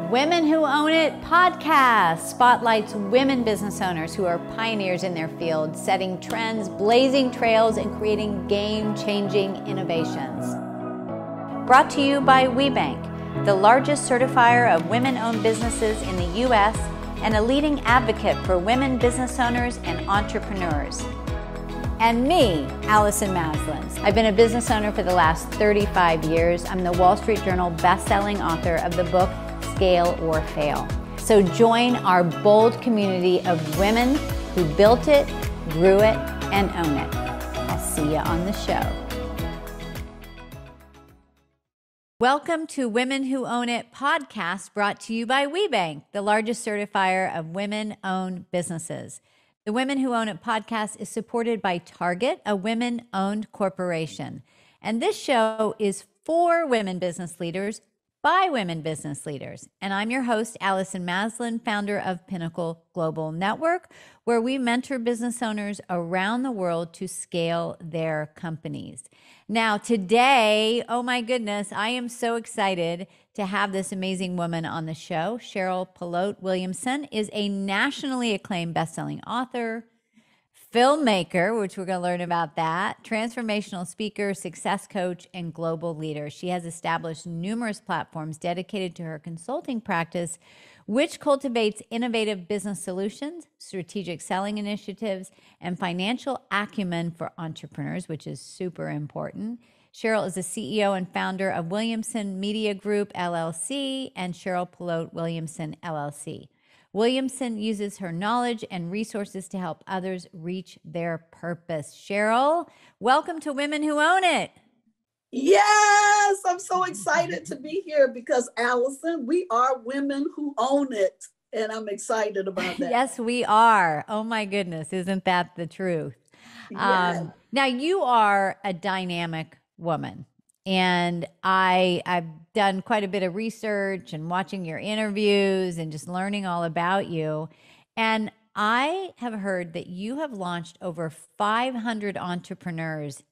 Women Who Own It podcast spotlights women business owners who are pioneers in their field, setting trends, blazing trails, and creating game-changing innovations. Brought to you by WBENC, the largest certifier of women-owned businesses in the U.S. and a leading advocate for women business owners and entrepreneurs. And me, Allison Maslin. I've been a business owner for the last 35 years. I'm the Wall Street Journal best-selling author of the book, Scale or Fail. So join our bold community of women who built it, grew it, and own it. I'll see you on the show. Welcome to Women Who Own It podcast, brought to you by WBENC, the largest certifier of women-owned businesses. The Women Who Own It podcast is supported by Target, a women-owned corporation. And this show is for women business leaders by women business leaders. And I'm your host, Allison Maslin, founder of Pinnacle Global Network, where we mentor business owners around the world to scale their companies. Now, today, oh my goodness, I am so excited to have this amazing woman on the show. Cheryl Polote Williamson is a nationally acclaimed best-selling author, filmmaker, which we're going to learn about that, transformational speaker, success coach, and global leader. She has established numerous platforms dedicated to her consulting practice, which cultivates innovative business solutions, strategic selling initiatives, and financial acumen for entrepreneurs, which is super important. Cheryl is the CEO and founder of Williamson Media Group, LLC, and Cheryl Polote Williamson, LLC. Williamson uses her knowledge and resources to help others reach their purpose. Cheryl, welcome to Women Who Own It. Yes, I'm so excited to be here because, Allison, we are women who own it. And I'm excited about that. Yes, we are. Oh my goodness, isn't that the truth? Yes. Now, you are a dynamic woman. And I've done quite a bit of research and watching your interviews and just learning all about you. And I have heard that you have launched over 500 entrepreneurs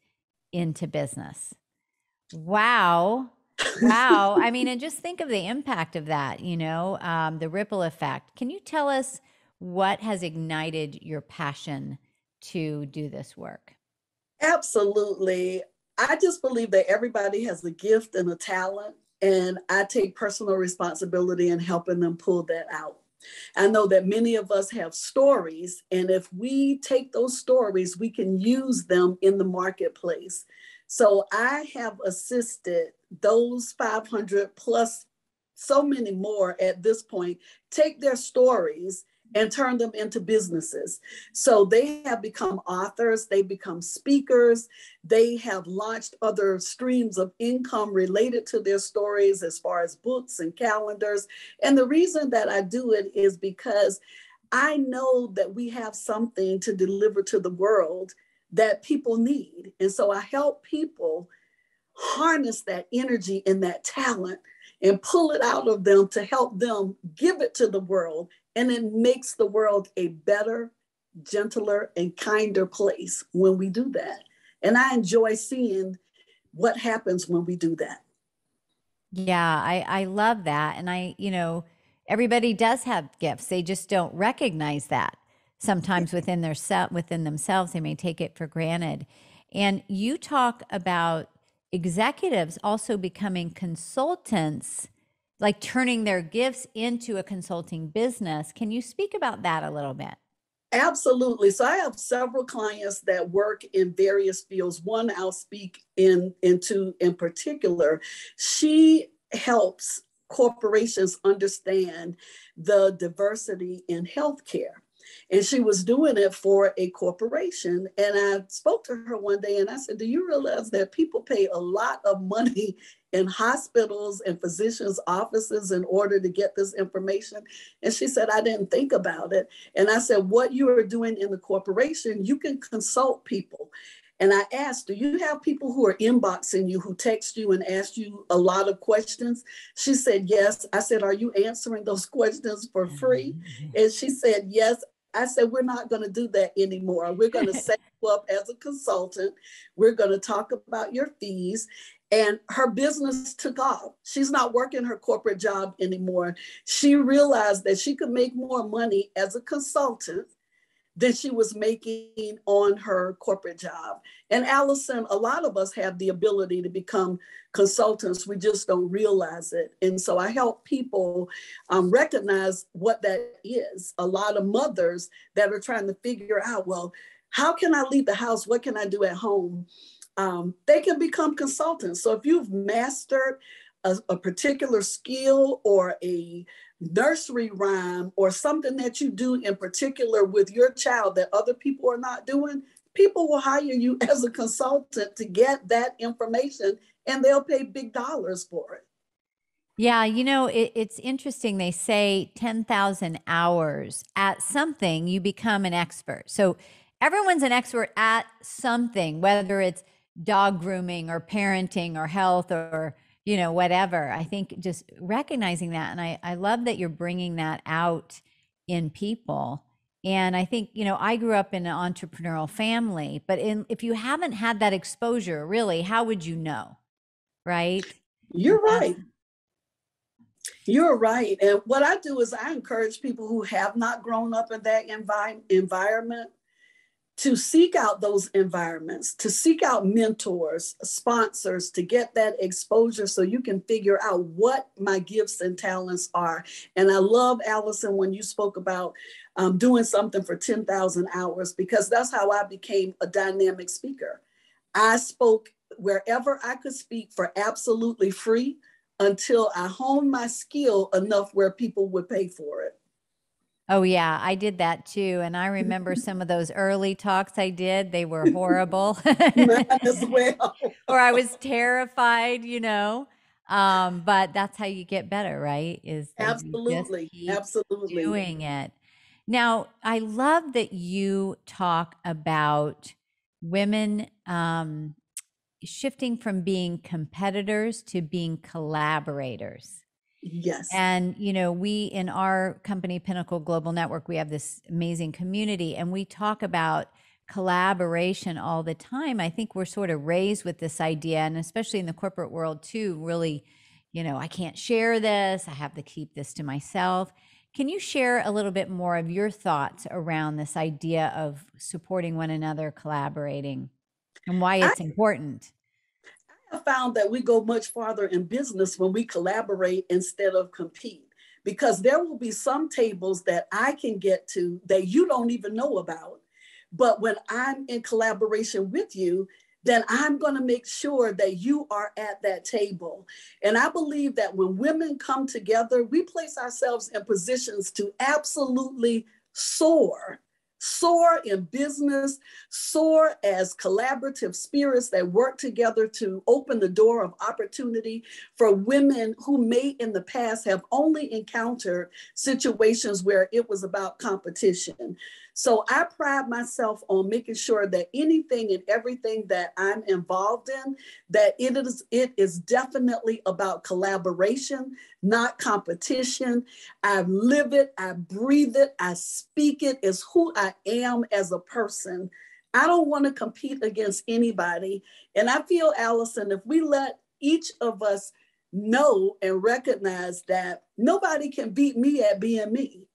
into business. Wow. Wow. I mean, and just think of the impact of that, the ripple effect. Can you tell us what has ignited your passion to do this work? Absolutely. I just believe that everybody has a gift and a talent, and I take personal responsibility in helping them pull that out. I know that many of us have stories, and if we take those stories, we can use them in the marketplace. So I have assisted those 500 plus so many more at this point, take their stories and turn them into businesses. So they have become authors, they become speakers, they have launched other streams of income related to their stories as far as books and calendars. And the reason that I do it is because I know that we have something to deliver to the world that people need. And so I help people harness that energy and that talent and pull it out of them to help them give it to the world. And it makes the world a better, gentler, and kinder place when we do that. And I enjoy seeing what happens when we do that. Yeah, I love that. And everybody does have gifts. They just don't recognize that. Sometimes within themselves, they may take it for granted. And you talk about executives also becoming consultants, like turning their gifts into a consulting business. Can you speak about that a little bit? Absolutely. So I have several clients that work in various fields. One I'll speak into in particular. She helps corporations understand the diversity in healthcare. And she was doing it for a corporation. And I spoke to her one day and I said, do you realize that people pay a lot of money in hospitals and physicians' offices in order to get this information? And she said, I didn't think about it. And I said, what you are doing in the corporation, you can consult people. And I asked, do you have people who are inboxing you, who text you and ask you a lot of questions? She said, yes. I said, are you answering those questions for free? And she said, yes. I said, we're not going to do that anymore. We're going to set you up as a consultant. We're going to talk about your fees. And her business took off. She's not working her corporate job anymore. She realized that she could make more money as a consultant than she was making on her corporate job. And Allison, a lot of us have the ability to become consultants. We just don't realize it. And so I help people recognize what that is. A lot of mothers that are trying to figure out, well, how can I leave the house? What can I do at home? They can become consultants. So if you've mastered a particular skill or a nursery rhyme or something that you do in particular with your child that other people are not doing, people will hire you as a consultant to get that information, and they'll pay big dollars for it. Yeah, it's interesting. They say 10,000 hours at something, you become an expert. So everyone's an expert at something, whether it's dog grooming or parenting or health or, whatever. I think just recognizing that. And I love that you're bringing that out in people. And I think, I grew up in an entrepreneurial family, but if you haven't had that exposure, really, how would you know? Right? You're right. You're right. And what I do is I encourage people who have not grown up in that environment to seek out those environments, to seek out mentors, sponsors, to get that exposure so you can figure out what my gifts and talents are. And I love, Allison, when you spoke about doing something for 10,000 hours, because that's how I became a dynamic speaker. I spoke wherever I could speak for absolutely free until I honed my skill enough where people would pay for it. Oh, yeah, I did that too. And I remember some of those early talks I did, they were horrible. Mine as well. Or I was terrified, but that's how you get better, right? Is that you just Absolutely. keep Absolutely. doing it. Now, I love that you talk about women shifting from being competitors to being collaborators. Yes. And, we in our company, Pinnacle Global Network, we have this amazing community and we talk about collaboration all the time. I think we're sort of raised with this idea, and especially in the corporate world too, really, I can't share this. I have to keep this to myself. Can you share a little bit more of your thoughts around this idea of supporting one another, collaborating, and why it's important? I found that we go much farther in business when we collaborate instead of compete, because there will be some tables that I can get to that you don't even know about. But when I'm in collaboration with you, then I'm going to make sure that you are at that table. And I believe that when women come together, we place ourselves in positions to absolutely soar in business, soar as collaborative spirits that work together to open the door of opportunity for women who may in the past have only encountered situations where it was about competition. So I pride myself on making sure that anything and everything that I'm involved in, that it is definitely about collaboration, not competition. I live it, I breathe it, I speak it. It's who I am as a person. I don't want to compete against anybody. And I feel, Allison, if we let each of us know and recognize that nobody can beat me at being me.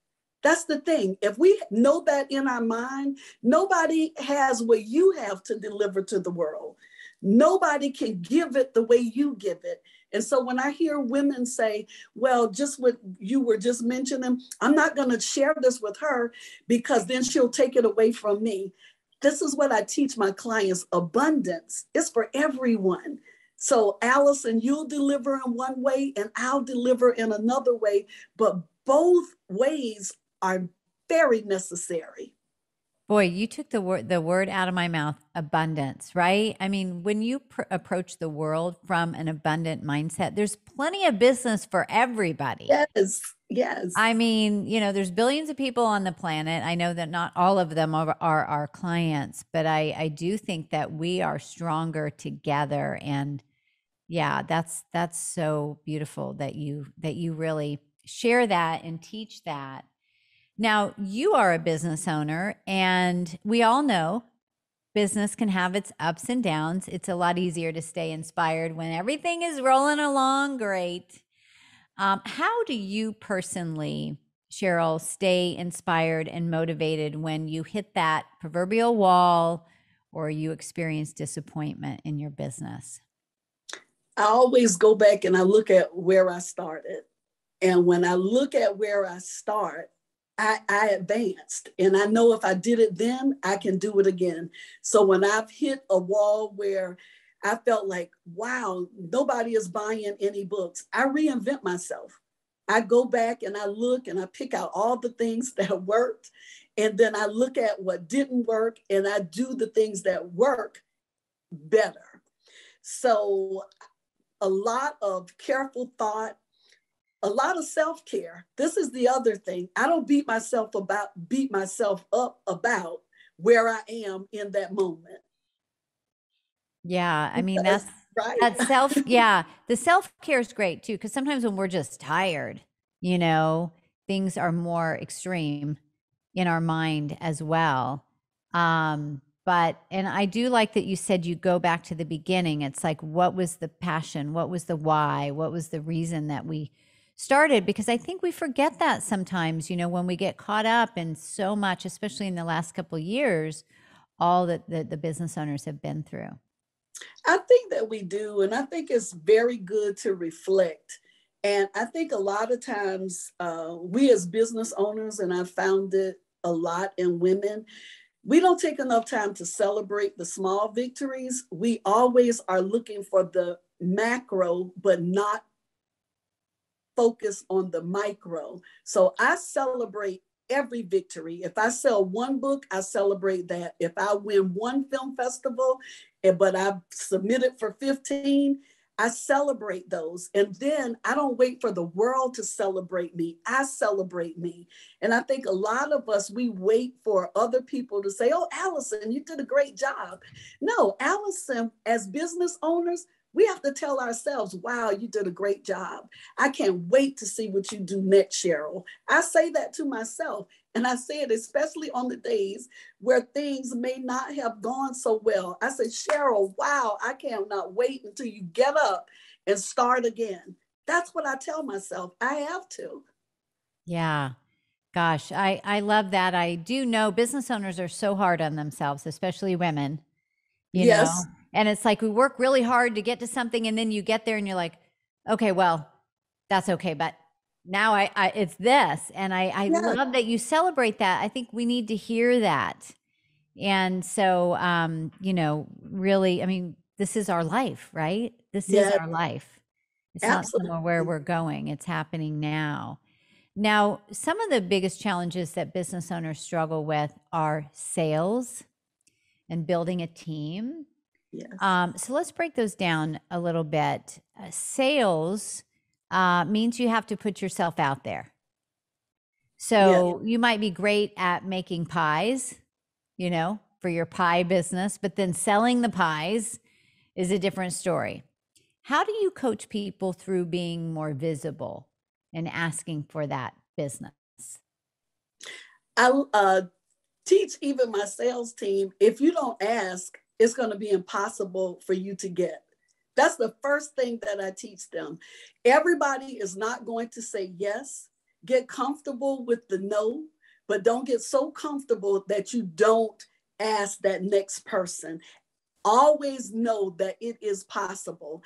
That's the thing. If we know that in our mind, nobody has what you have to deliver to the world. Nobody can give it the way you give it. And so when I hear women say, well, just what you were just mentioning, I'm not going to share this with her because then she'll take it away from me. This is what I teach my clients. Abundance is for everyone. So Allison, you'll deliver in one way and I'll deliver in another way, but both ways are very necessary. Boy, you took the word out of my mouth, abundance, right? I mean, when you approach the world from an abundant mindset, there's plenty of business for everybody. Yes, yes. I mean, there's billions of people on the planet. I know that not all of them are our clients, but I do think that we are stronger together. And yeah, that's so beautiful that you really share that and teach that. Now, you are a business owner, and we all know business can have its ups and downs. It's a lot easier to stay inspired when everything is rolling along great. How do you personally, Cheryl, stay inspired and motivated when you hit that proverbial wall or you experience disappointment in your business? I always go back and I look at where I started. And when I look at where I start, I advanced. And I know if I did it then, I can do it again. So when I've hit a wall where I felt like, wow, nobody is buying any books, I reinvent myself. I go back and I look and I pick out all the things that worked. And then I look at what didn't work and I do the things that work better. So a lot of careful thought, a lot of self-care. This is the other thing. I don't beat myself up about where I am in that moment. Yeah, I mean Because, that's right. yeah, the self-care is great too cuz sometimes when we're just tired, you know, things are more extreme in our mind as well. But and I do like that you said you go back to the beginning. It's like what was the passion? What was the why? What was the reason that we started? Because I think we forget that sometimes, you know, when we get caught up in so much, especially in the last couple of years, all that the business owners have been through. I think that we do. And I think it's very good to reflect. And I think a lot of times we as business owners, and I found it a lot in women, we don't take enough time to celebrate the small victories. We always are looking for the macro, but not focus on the micro. So I celebrate every victory. If I sell one book, I celebrate that. If I win one film festival, but I've submitted for 15, I celebrate those. And then I don't wait for the world to celebrate me. I celebrate me. And I think a lot of us, we wait for other people to say, oh, Allison, you did a great job. No, Allison, as business owners, we have to tell ourselves, wow, you did a great job. I can't wait to see what you do next, Cheryl. I say that to myself. And I say it especially on the days where things may not have gone so well. I say, Cheryl, wow, I cannot wait until you get up and start again. That's what I tell myself. I have to. Yeah. Gosh, I love that. I do know business owners are so hard on themselves, especially women, you know. Yes. And it's like we work really hard to get to something and then you get there and you're like, okay, well, that's okay, but now I it's this. And I Yeah. love that you celebrate that. I think we need to hear that. And so you know, really, I mean, this is our life, right? This is Yes. our life. It's not somewhere where Absolutely. we're going. It's happening now. Now, some of the biggest challenges that business owners struggle with are sales and building a team. Yes. So let's break those down a little bit. Sales means you have to put yourself out there. Yes. So you might be great at making pies, you know, for your pie business, but then selling the pies is a different story. How do you coach people through being more visible and asking for that business? I teach even my sales team, if you don't ask, it's going to be impossible for you to get. That's the first thing that I teach them. Everybody is not going to say yes. Get comfortable with the no, but don't get so comfortable that you don't ask that next person. Always know that it is possible.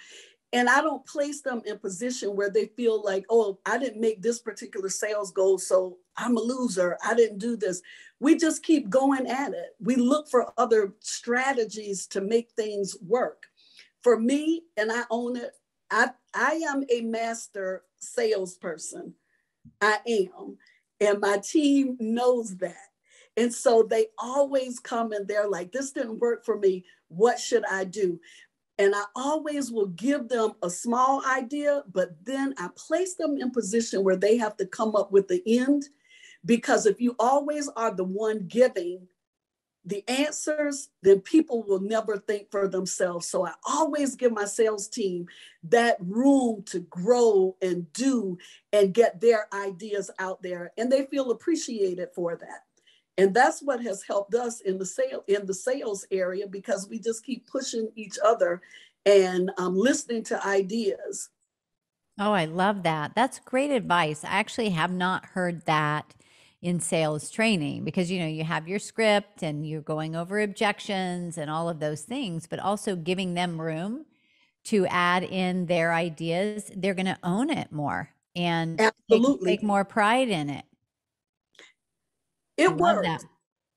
And I don't place them in a position where they feel like, oh, I didn't make this particular sales goal, so I'm a loser. I didn't do this. We just keep going at it. We look for other strategies to make things work. For me, and I own it, I am a master salesperson. I am. And my team knows that. And so they always come and they're like, this didn't work for me. What should I do? And I always will give them a small idea, but then I place them in position where they have to come up with the end. Because if you always are the one giving the answers, then people will never think for themselves. So I always give my sales team that room to grow and do and get their ideas out there. And they feel appreciated for that. And that's what has helped us in the sales area, because we just keep pushing each other and listening to ideas. Oh, I love that. That's great advice. I actually have not heard that in sales training because, you know, you have your script and you're going over objections and all of those things, but also giving them room to add in their ideas. They're going to own it more and Absolutely. take more pride in it. I It love that.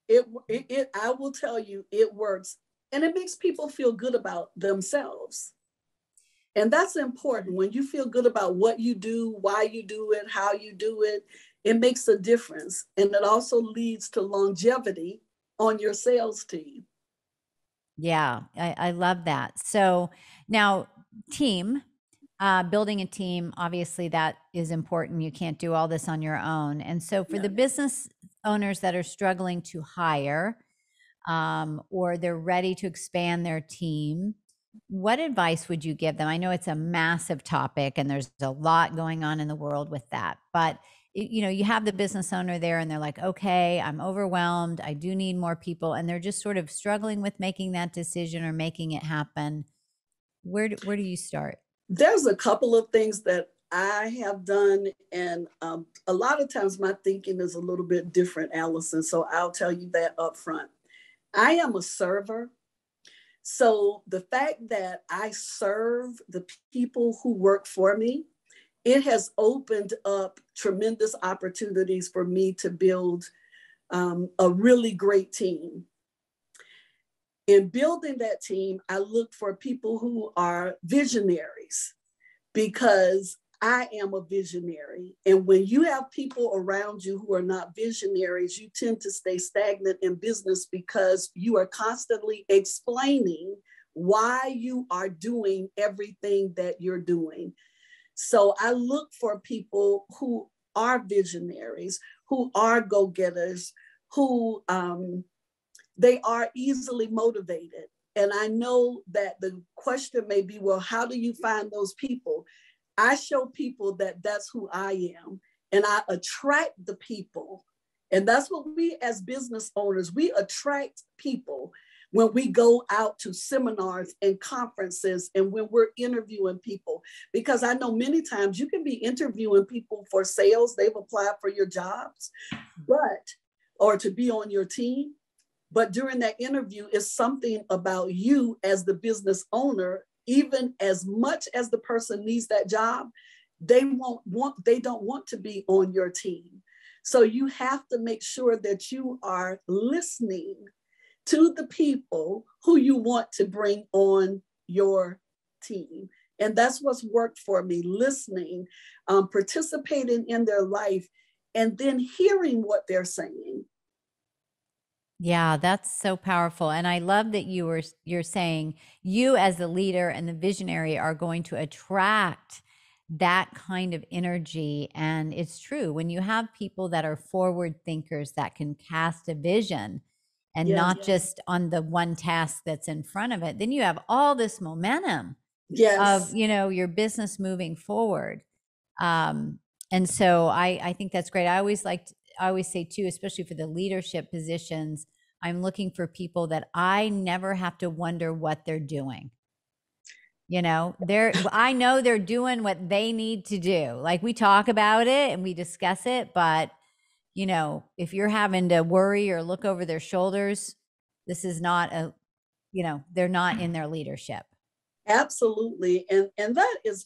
works. I will tell you, it works. And it makes people feel good about themselves. And that's important. When you feel good about what you do, why you do it, how you do it, it makes a difference. And it also leads to longevity on your sales team. Yeah, I love that. So now, team, building a team, obviously that is important. You can't do all this on your own. And so for the business owners that are struggling to hire, or they're ready to expand their team, what advice would you give them? I know it's a massive topic and there's a lot going on in the world with that, but you know, you have the business owner there and they're like, okay, I'm overwhelmed. I do need more people. And they're just sort of struggling with making that decision or making it happen. Where do you start? There's a couple of things that I have done. And a lot of times my thinking is a little bit different, Allison. So I'll tell you that up front. I am a server. So the fact that I serve the people who work for me, it has opened up tremendous opportunities for me to build a really great team. In building that team, I look for people who are visionaries, because I am a visionary. And when you have people around you who are not visionaries, you tend to stay stagnant in business because you are constantly explaining why you are doing everything that you're doing. So I look for people who are visionaries, who are go-getters, who they are easily motivated. And I know that the question may be, well, how do you find those people? I show people that that's who I am, and I attract the people. And that's what we as business owners, we attract people when we go out to seminars and conferences and when we're interviewing people. Because I know many times you can be interviewing people for sales, they've applied for your jobs, or to be on your team. But during that interview, it's something about you as the business owner. Even as much as the person needs that job, they don't want to be on your team. So you have to make sure that you are listening to the people who you want to bring on your team. And that's what's worked for me, listening, participating in their life, and then hearing what they're saying. Yeah, that's so powerful. And I love that you're saying you as the leader and the visionary are going to attract that kind of energy. And it's true, when you have people that are forward thinkers that can cast a vision and not just on the one task that's in front of it, then you have all this momentum of, you know, your business moving forward. And so I think that's great. I always say too, especially for the leadership positions, I'm looking for people that I never have to wonder what they're doing. You know, I know they're doing what they need to do. Like, we talk about it and we discuss it, but you know, if you're having to worry or look over their shoulders, this is not they're not in their leadership. Absolutely. And that is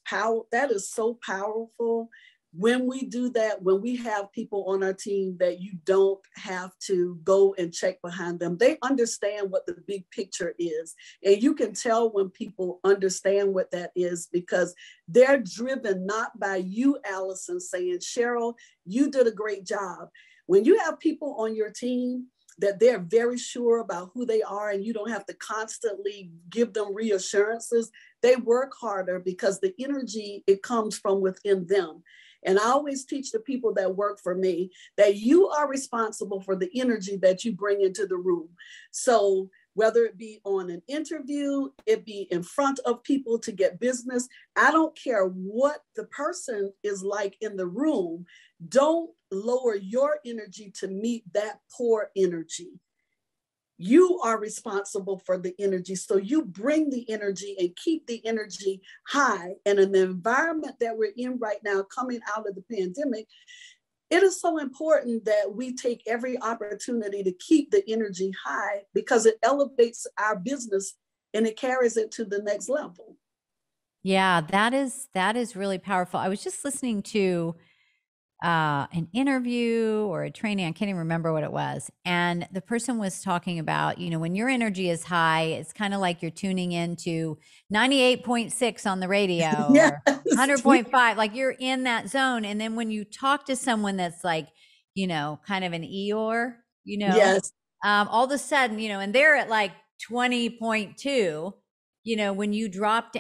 that is so powerful when we do that, when we have people on our team that you don't have to go and check behind them. They understand what the big picture is. And you can tell when people understand what that is, because they're driven not by you, Allison, saying, Cheryl, you did a great job. When you have people on your team that they're very sure about who they are and you don't have to constantly give them reassurances, they work harder because the energy, it comes from within them. And I always teach the people that work for me that you are responsible for the energy that you bring into the room. So whether it be on an interview, it be in front of people to get business. I don't care what the person is like in the room. Don't lower your energy to meet that poor energy. You are responsible for the energy. So you bring the energy and keep the energy high. And in the environment that we're in right now, coming out of the pandemic, it is so important that we take every opportunity to keep the energy high, because it elevates our business and it carries it to the next level. Yeah, that is really powerful. I was just listening to an interview or a training. I can't even remember what it was. And the person was talking about, when your energy is high, it's kind of like you're tuning into 98.6 on the radio Yes. or 100.5, like you're in that zone. And then when you talk to someone that's like, kind of an Eeyore, Yes. all of a sudden, and they're at like 20.2, when you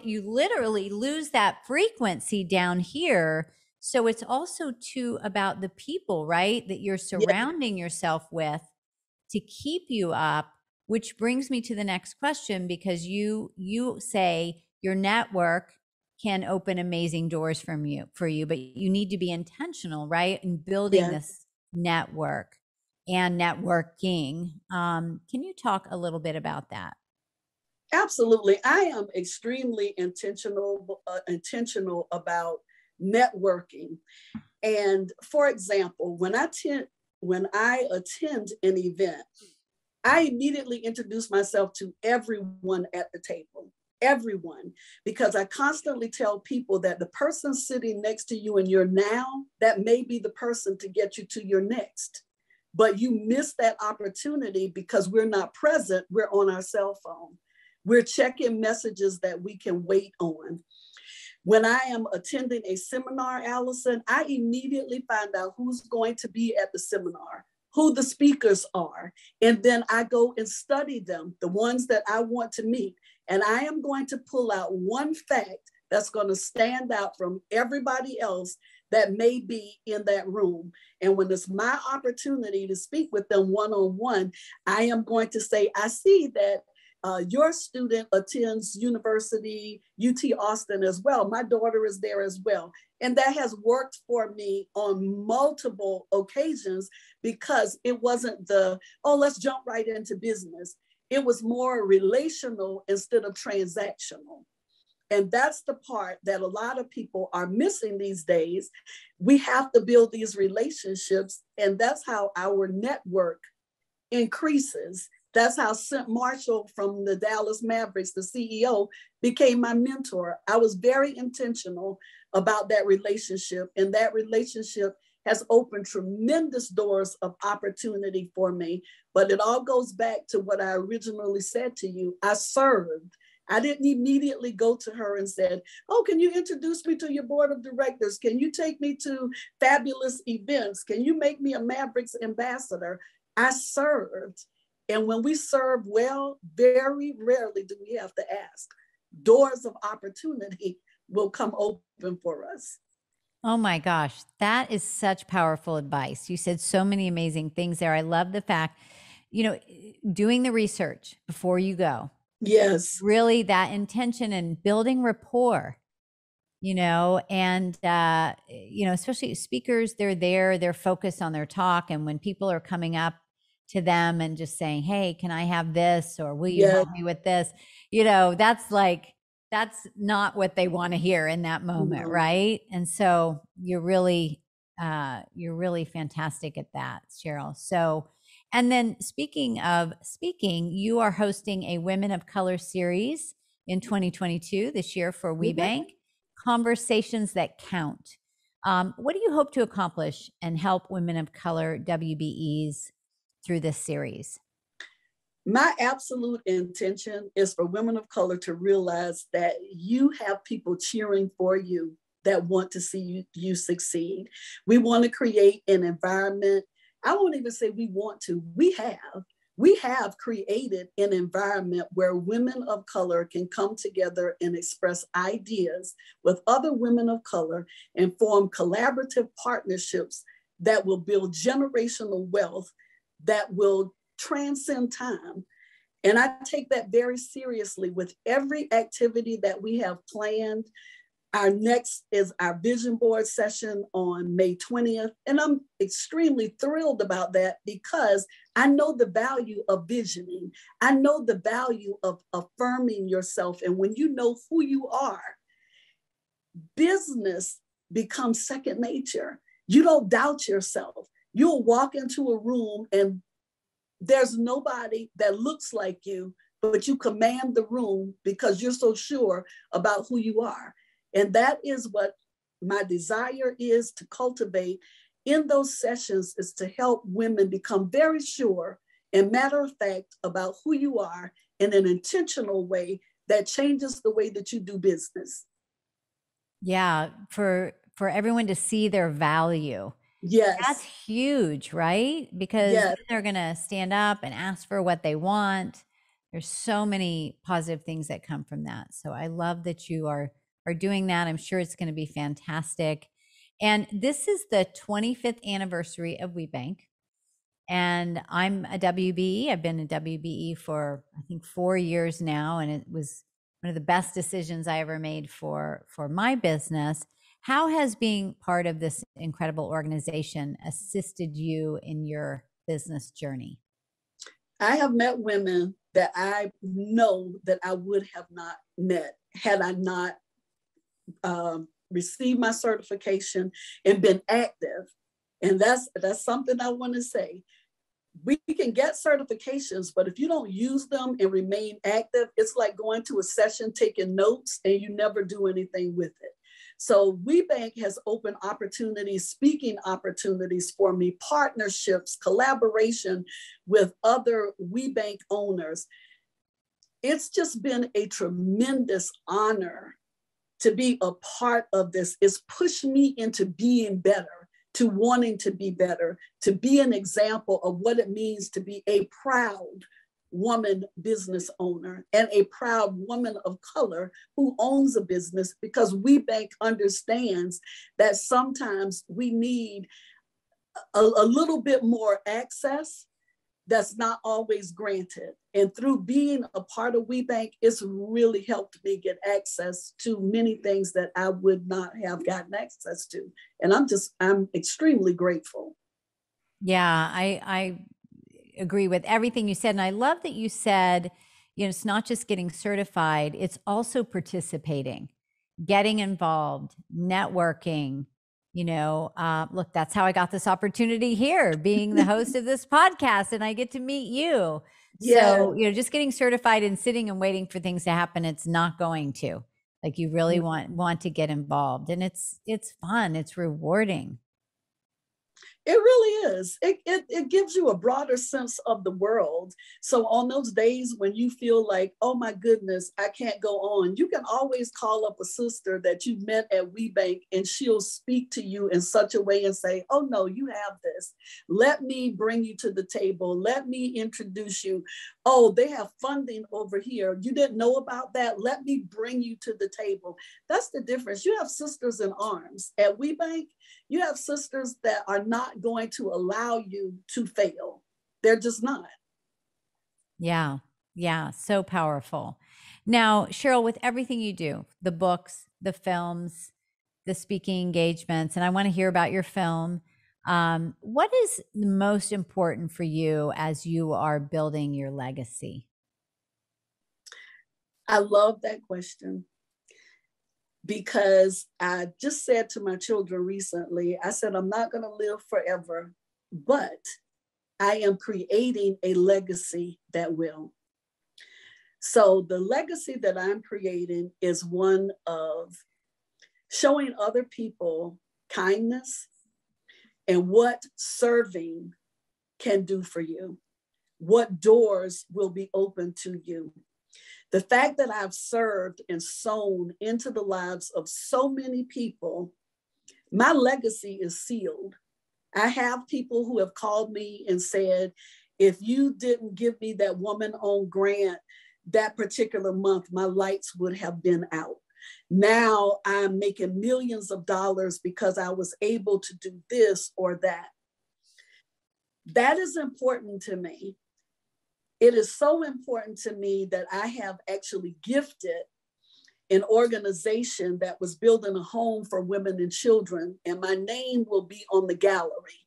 you literally lose that frequency down here. So it's also too about the people, right, that you're Yes. surrounding yourself with to keep you up, which brings me to the next question, because you say your network can open amazing doors for you, but you need to be intentional, right, in building Yes. this network and networking. Can you talk a little bit about that? Absolutely. I am extremely intentional about networking. And for example, when I attend an event, I immediately introduce myself to everyone at the table, everyone, because I constantly tell people that the person sitting next to you in your now, that may be the person to get you to your next. But you miss that opportunity because we're not present, we're on our cell phone. We're checking messages that we can wait on. When I am attending a seminar, Allison, I immediately find out who's going to be at the seminar, who the speakers are, and then I go and study them, the ones that I want to meet. And I am going to pull out one fact that's going to stand out from everybody else that may be in that room. And when it's my opportunity to speak with them one-on-one, I am going to say, I see that your student attends University, UT Austin as well. My daughter is there as well. And that has worked for me on multiple occasions, because it wasn't let's jump right into business. It was more relational instead of transactional. And that's the part that a lot of people are missing these days. We have to build these relationships, and that's how our network increases. That's how St. Marshall from the Dallas Mavericks, the CEO, became my mentor. I was very intentional about that relationship, and that relationship has opened tremendous doors of opportunity for me. But it all goes back to what I originally said to you. I served. I didn't immediately go to her and said, oh, can you introduce me to your board of directors? Can you take me to fabulous events? Can you make me a Mavericks ambassador? I served. And when we serve well, very rarely do we have to ask. Doors of opportunity will come open for us. Oh my gosh, that is such powerful advice. You said so many amazing things there. I love the fact, doing the research before you go. Yes. Really that intention and building rapport, and, especially speakers, they're focused on their talk. And when people are coming up to them and just saying, hey, can I have this? Or will you help me with this? That's not what they want to hear in that moment. No. Right. And so you're really fantastic at that, Cheryl. So, and then speaking of speaking, you are hosting a Women of Color series in 2022 this year for WBENC, Conversations That Count. What do you hope to accomplish and help women of color WBEs through this series? My absolute intention is for women of color to realize that you have people cheering for you that want to see you succeed. We want to create an environment. I won't even say we want to, we have created an environment where women of color can come together and express ideas with other women of color and form collaborative partnerships that will build generational wealth that will transcend time. And I take that very seriously with every activity that we have planned. Our next is our vision board session on May 20th. And I'm extremely thrilled about that because I know the value of visioning. I know the value of affirming yourself. And when you know who you are, business becomes second nature. You don't doubt yourself. You'll walk into a room and there's nobody that looks like you, but you command the room because you're so sure about who you are. And that is what my desire is to cultivate in those sessions, is to help women become very sure and matter of fact about who you are in an intentional way that changes the way that you do business. Yeah, for everyone to see their value. Yes. That's huge, right? Because Yes. then they're going to stand up and ask for what they want. There's so many positive things that come from that. So I love that you are doing that. I'm sure it's going to be fantastic. And this is the 25th anniversary of WBENC. And I'm a WBE. I've been a WBE for, I think, 4 years now. And it was one of the best decisions I ever made for my business. How has being part of this incredible organization assisted you in your business journey? I have met women that I know that I would have not met had I not received my certification and been active. And that's something I want to say. We can get certifications, but if you don't use them and remain active, it's like going to a session, taking notes, and you never do anything with it. So WBENC has opened opportunities, speaking opportunities for me, partnerships, collaboration with other WBENC owners. It's just been a tremendous honor to be a part of this. It's pushed me into being better, to wanting to be better, to be an example of what it means to be a proud woman business owner and a proud woman of color who owns a business, because WBENC understands that sometimes we need a little bit more access that's not always granted. And through being a part of WBENC, it's really helped me get access to many things that I would not have gotten access to. And I'm extremely grateful. Yeah, I agree with everything you said. And I love that you said, it's not just getting certified, it's also participating, getting involved, networking. Look, that's how I got this opportunity here, being the host of this podcast, and I get to meet you. Yes. So, just getting certified and sitting and waiting for things to happen, it's not going to. Like, you really want to get involved, and it's fun, it's rewarding. It really is. It gives you a broader sense of the world. So on those days when you feel like, oh my goodness, I can't go on, you can always call up a sister that you met at WBENC, and she'll speak to you in such a way and say, oh no, you have this. Let me bring you to the table. Let me introduce you. Oh, they have funding over here. You didn't know about that? Let me bring you to the table. That's the difference. You have sisters in arms. At WBENC, you have sisters that are not going to allow you to fail. They're just not. Yeah. Yeah. So powerful. Now, Cheryl, with everything you do, the books, the films, the speaking engagements, and I want to hear about your film. What is most important for you as you are building your legacy? I love that question, because I just said to my children recently, I said, I'm not going to live forever, but I am creating a legacy that will. So the legacy that I'm creating is one of showing other people kindness and what serving can do for you, what doors will be open to you. The fact that I've served and sown into the lives of so many people, my legacy is sealed. I have people who have called me and said, if you didn't give me that woman-owned grant that particular month, my lights would have been out. Now I'm making millions of dollars because I was able to do this or that. That is important to me. it is so important to me that I have actually gifted an organization that was building a home for women and children, and my name will be on the gallery.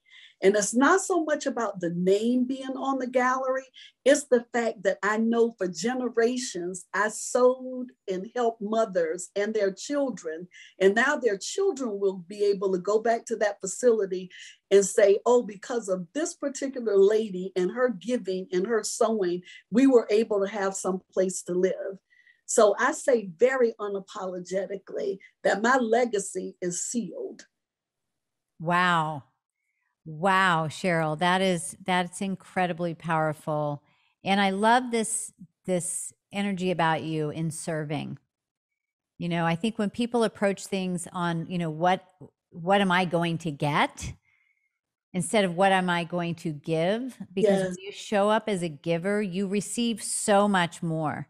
And it's not so much about the name being on the gallery, it's the fact that I know for generations I sewed and helped mothers and their children. And now their children will be able to go back to that facility and say, oh, because of this particular lady and her giving and her sewing, we were able to have some place to live. So I say very unapologetically that my legacy is sealed. Wow. Wow, Cheryl, that's incredibly powerful. And I love this energy about you in serving. You know, I think when people approach things on, you know, what am I going to get instead of what am I going to give? Because when Yes, you show up as a giver, you receive so much more.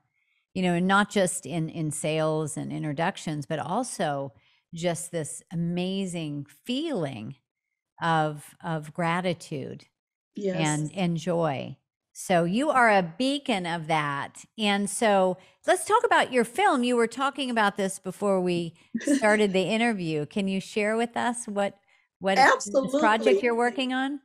You know, and not just in sales and introductions, but also just this amazing feeling of gratitude yes. and joy. So you are a beacon of that. And so let's talk about your film. You were talking about this before we started the interview. Can you share with us what this project Absolutely. you're working on?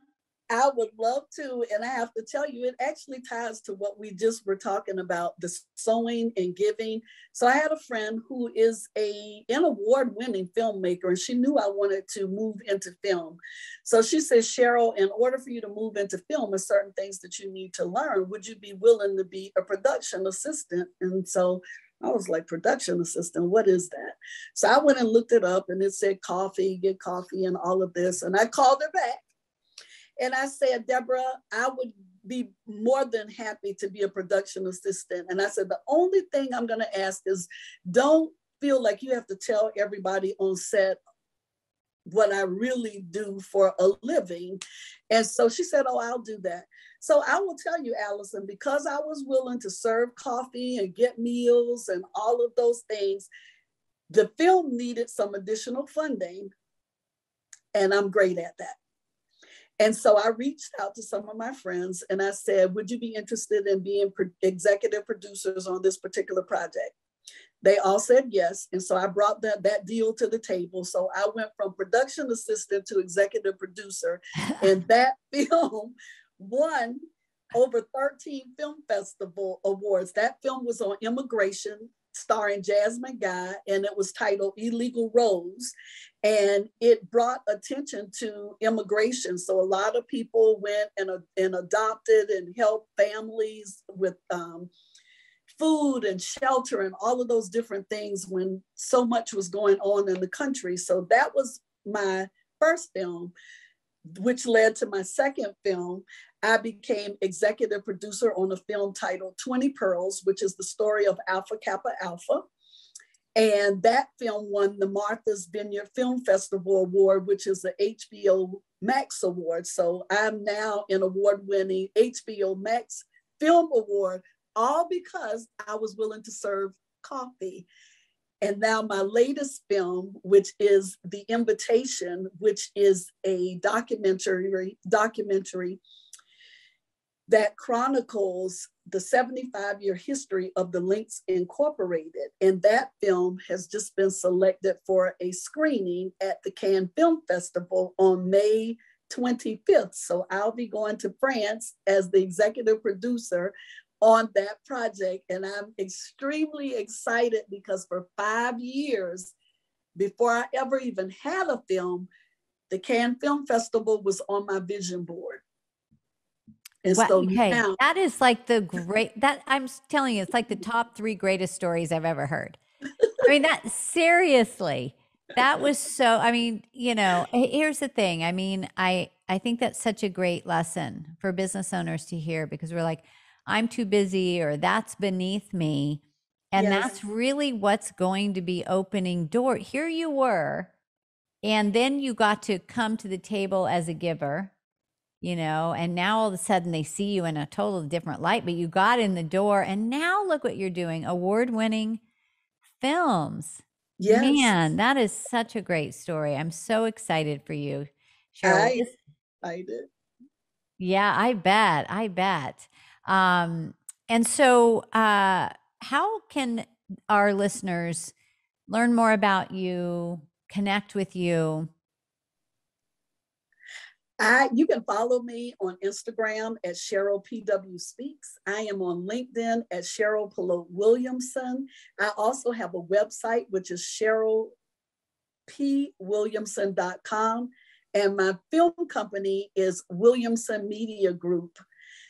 I would love to. And I have to tell you, it actually ties to what we just were talking about, the sewing and giving. So I had a friend who is an award-winning filmmaker, and she knew I wanted to move into film. So she said, Cheryl, in order for you to move into film, there's certain things that you need to learn. Would you be willing to be a production assistant? And so I was like, production assistant, what is that? So I went and looked it up, and it said coffee, get coffee, and all of this. And I called her back. And I said, Deborah, I would be more than happy to be a production assistant. And I said, the only thing I'm going to ask is don't feel like you have to tell everybody on set what I really do for a living. And so she said, oh, I'll do that. So I will tell you, Allison, because I was willing to serve coffee and get meals and all of those things, the film needed some additional funding. And I'm great at that. And so I reached out to some of my friends and I said, would you be interested in being executive producers on this particular project? They all said yes. And so I brought that deal to the table. So I went from production assistant to executive producer. And that film won over 13 film festival awards. That film was on immigration, starring Jasmine Guy, and it was titled Illegal Rose. And it brought attention to immigration. So a lot of people went and adopted and helped families with food and shelter and all of those different things when so much was going on in the country. So that was my first film, which led to my second film. I became executive producer on a film titled 20 Pearls, which is the story of Alpha Kappa Alpha. And that film won the Martha's Vineyard Film Festival Award, which is the HBO Max Award. So I'm now an award-winning HBO Max Film Award, all because I was willing to serve coffee. And now my latest film, which is The Invitation, which is a documentary that chronicles the 75-year history of the Links Incorporated. And that film has just been selected for a screening at the Cannes Film Festival on May 25th. So I'll be going to France as the executive producer on that project. And I'm extremely excited because for 5 years, before I ever even had a film, the Cannes Film Festival was on my vision board. And Well, so okay, now, that is like that I'm telling you, it's like the top 3 greatest stories I've ever heard. I mean, that seriously, that was so, I mean, you know, here's the thing. I mean, I think that's such a great lesson for business owners to hear because we're like, I'm too busy or that's beneath me. And yes, that's really what's going to be opening door. Here you were, and then you got to come to the table as a giver, you know, and now all of a sudden they see you in a totally different light, but you got in the door and now look what you're doing, award-winning films. yes, Man, that is such a great story. I'm so excited for you, Cheryl. I did. Yeah, I bet. I bet. And so, how can our listeners learn more about you, connect with you? You can follow me on Instagram at Cheryl PW Speaks. I am on LinkedIn at Cheryl Polote Williamson. I also have a website, which is CherylPWilliamson.com. And my film company is Williamson Media Group.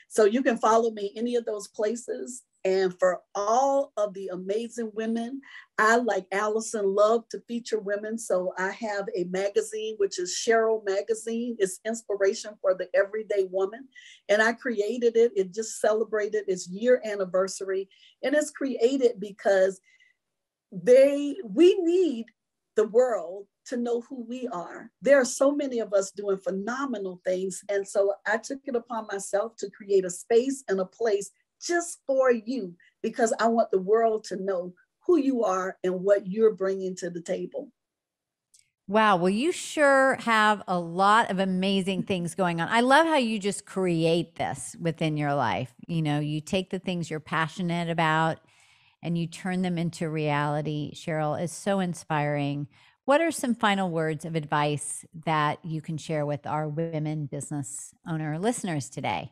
So you can follow me any of those places. And for all of the amazing women, I, like Allison, love to feature women. So I have a magazine, which is Cheryl Magazine. It's inspiration for the everyday woman. And I created it. It just celebrated its year anniversary. And it's created because we need the world to know who we are. There are so many of us doing phenomenal things. And so I took it upon myself to create a space and a place just for you, because I want the world to know who you are and what you're bringing to the table. Wow. Well, you sure have a lot of amazing things going on. I love how you just create this within your life. You know, you take the things you're passionate about and you turn them into reality. Cheryl, is so inspiring. What are some final words of advice that you can share with our women business owner listeners today?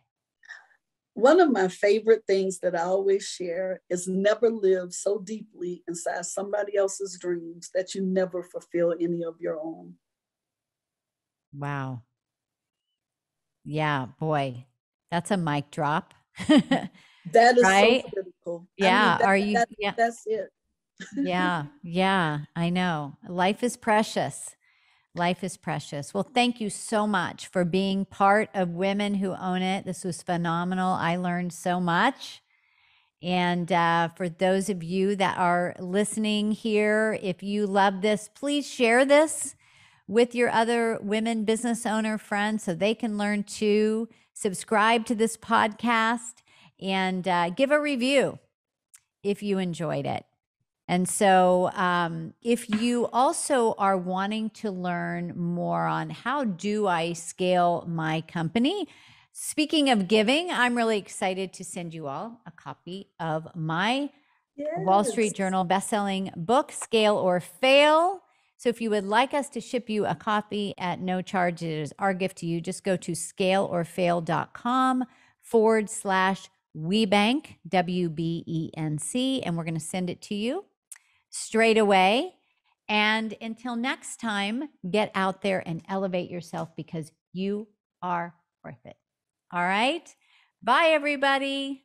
One of my favorite things that I always share is never live so deeply inside somebody else's dreams that you never fulfill any of your own. Wow. Yeah, boy, that's a mic drop. That is so Right? critical. I mean, Yeah. Are you? Yeah. that's it. Yeah. Yeah. I know. Life is precious. Life is precious. Well, thank you so much for being part of Women Who Own It. This was phenomenal. I learned so much. And for those of you that are listening here, if you love this, please share this with your other women business owner friends so they can learn too. Subscribe to this podcast and give a review if you enjoyed it. And so if you also are wanting to learn more on how do I scale my company, speaking of giving, I'm really excited to send you all a copy of my Wall Street Yes. Journal bestselling book, Scale or Fail. So if you would like us to ship you a copy at no charge, it is our gift to you. Just go to scaleorfail.com/WBENC, WBENC, and we're going to send it to you straight away. And until next time, get out there and elevate yourself because you are worth it. All right. Bye, everybody.